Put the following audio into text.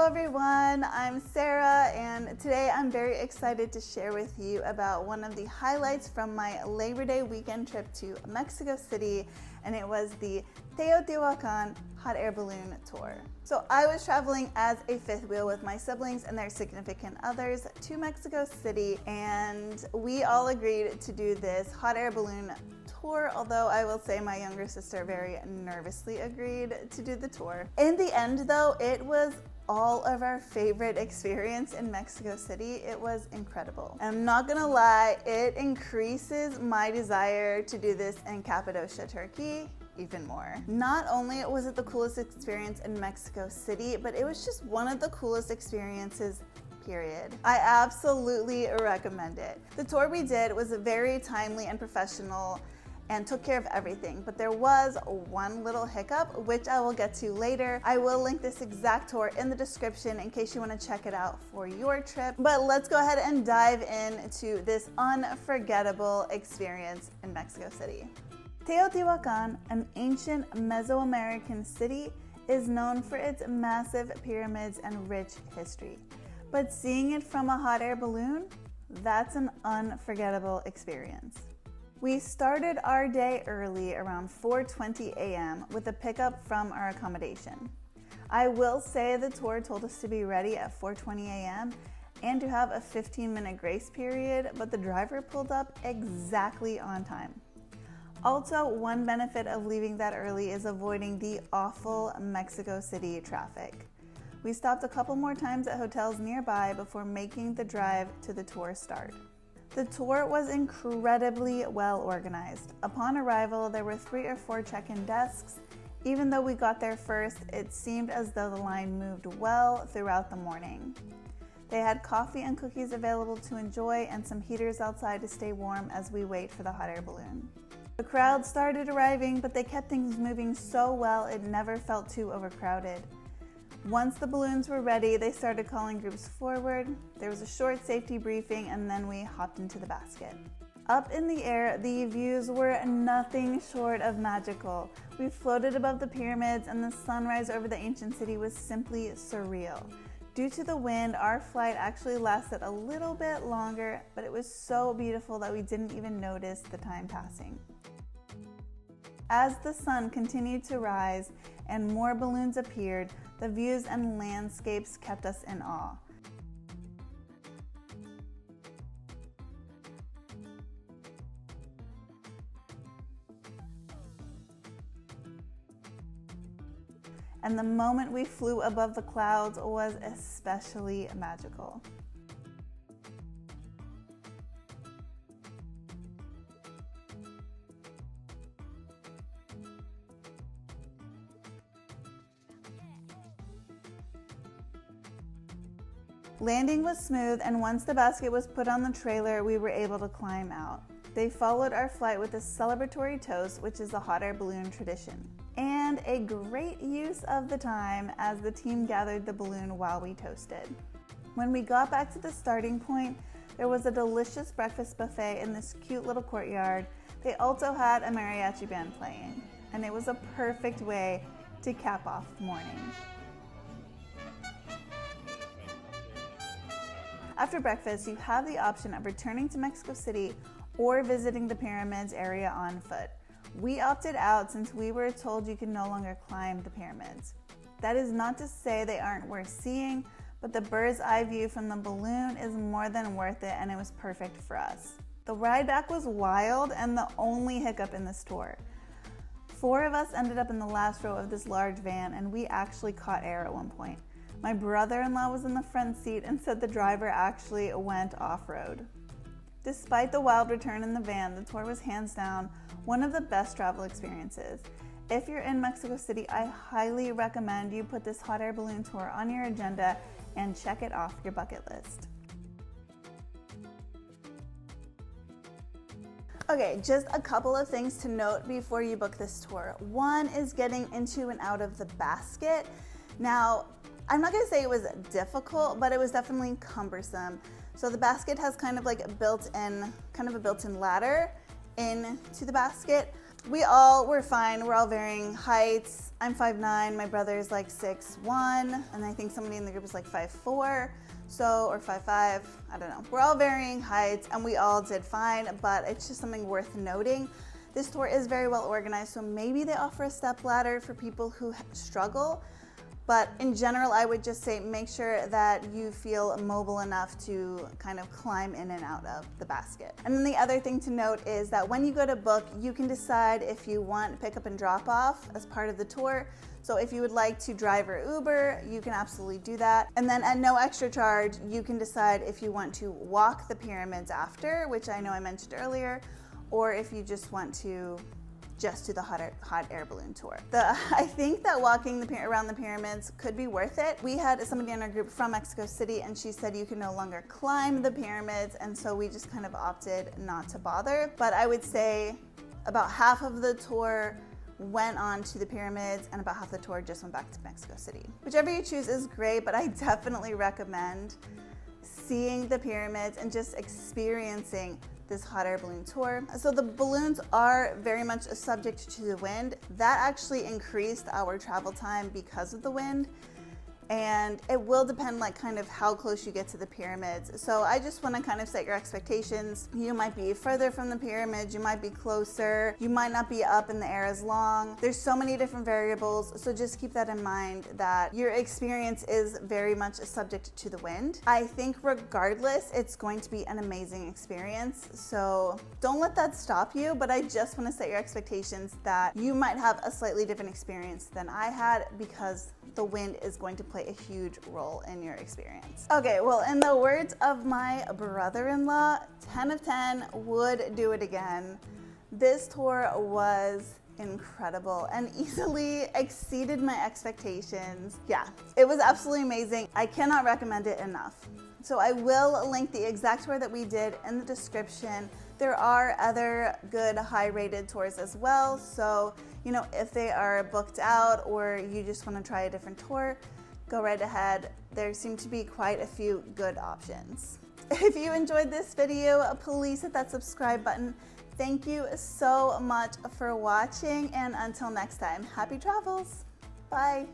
Hello everyone, I'm Sarah, and today I'm very excited to share with you about one of the highlights from my Labor Day weekend trip to Mexico City, and it was the Teotihuacan hot air balloon tour. So I was traveling as a fifth wheel with my siblings and their significant others to Mexico City, and we all agreed to do this hot air balloon tour, although I will say my younger sister very nervously agreed to do the tour. In the end though, it was all of our favorite experience in Mexico City. It was incredible. I'm not gonna lie, it increases my desire to do this in Cappadocia, Turkey, even more. Not only was it the coolest experience in Mexico City, but it was just one of the coolest experiences period. I absolutely recommend it. The tour we did was very timely and professional and took care of everything, but there was one little hiccup, which I will get to later. I will link this exact tour in the description in case you want to check it out for your trip. But let's go ahead and dive into this unforgettable experience in Mexico City. Teotihuacan, an ancient Mesoamerican city, is known for its massive pyramids and rich history. But seeing it from a hot air balloon, that's an unforgettable experience. We started our day early around 4:20 a.m. with a pickup from our accommodation. I will say the tour told us to be ready at 4:20 a.m. and to have a 15-minute grace period, but the driver pulled up exactly on time. Also, one benefit of leaving that early is avoiding the awful Mexico City traffic. We stopped a couple more times at hotels nearby before making the drive to the tour start. The tour was incredibly well organized. Upon arrival, there were 3 or 4 check-in desks. Even though we got there first, it seemed as though the line moved well throughout the morning. They had coffee and cookies available to enjoy and some heaters outside to stay warm as we wait for the hot air balloon. The crowd started arriving, but they kept things moving so well it never felt too overcrowded. Once the balloons were ready, they started calling groups forward. There was a short safety briefing, and then we hopped into the basket. Up in the air, the views were nothing short of magical. We floated above the pyramids, and the sunrise over the ancient city was simply surreal. Due to the wind, our flight actually lasted a little bit longer, but it was so beautiful that we didn't even notice the time passing. As the sun continued to rise and more balloons appeared, the views and landscapes kept us in awe. And the moment we flew above the clouds was especially magical. Landing was smooth, and once the basket was put on the trailer, we were able to climb out. They followed our flight with a celebratory toast, which is the hot air balloon tradition, and a great use of the time as the team gathered the balloon while we toasted. When we got back to the starting point, there was a delicious breakfast buffet in this cute little courtyard. They also had a mariachi band playing, and it was a perfect way to cap off the morning. After breakfast, you have the option of returning to Mexico City or visiting the pyramids area on foot. We opted out since we were told you can no longer climb the pyramids. That is not to say they aren't worth seeing, but the bird's eye view from the balloon is more than worth it, and it was perfect for us. The ride back was wild and the only hiccup in this tour. 4 of us ended up in the last row of this large van, and we actually caught air at one point. My brother-in-law was in the front seat and said the driver actually went off-road. Despite the wild return in the van, the tour was hands down one of the best travel experiences. If you're in Mexico City, I highly recommend you put this hot air balloon tour on your agenda and check it off your bucket list. Okay, just a couple of things to note before you book this tour. One is getting into and out of the basket. Now, I'm not gonna say it was difficult, but it was definitely cumbersome. So the basket has kind of like a built-in ladder into the basket. We all were fine. We're all varying heights. I'm 5'9", my brother's like 6'1", and I think somebody in the group is like 5'4", so, or 5'5", I don't know. We're all varying heights and we all did fine, but it's just something worth noting. This tour is very well organized, so maybe they offer a step ladder for people who struggle. But in general, I would just say make sure that you feel mobile enough to kind of climb in and out of the basket. And then the other thing to note is that when you go to book, you can decide if you want pick up and drop off as part of the tour. So if you would like to drive or Uber, you can absolutely do that. And then at no extra charge, you can decide if you want to walk the pyramids after, which I know I mentioned earlier, or if you just want to just do the hot air balloon tour. I think that walking around the pyramids could be worth it. We had somebody in our group from Mexico City and she said you can no longer climb the pyramids, and so we just kind of opted not to bother. But I would say about half of the tour went on to the pyramids and about half the tour just went back to Mexico City. Whichever you choose is great, but I definitely recommend seeing the pyramids and just experiencing this hot air balloon tour. So the balloons are very much subject to the wind. That actually increased our travel time because of the wind. And it will depend like kind of how close you get to the pyramids. So I just want to kind of set your expectations. You might be further from the pyramids, you might be closer, you might not be up in the air as long. There's so many different variables, so just keep that in mind that your experience is very much subject to the wind. I think regardless, it's going to be an amazing experience. So don't let that stop you, but I just want to set your expectations that you might have a slightly different experience than I had because the wind is going to play a huge role in your experience. Okay, well, in the words of my brother-in-law, 10 of 10 would do it again. This tour was incredible and easily exceeded my expectations. Yeah, it was absolutely amazing. I cannot recommend it enough. So I will link the exact tour that we did in the description. There are other good high-rated tours as well. So, you know, if they are booked out or you just want to try a different tour, go right ahead. There seem to be quite a few good options. If you enjoyed this video, please hit that subscribe button. Thank you so much for watching, and until next time, happy travels. Bye.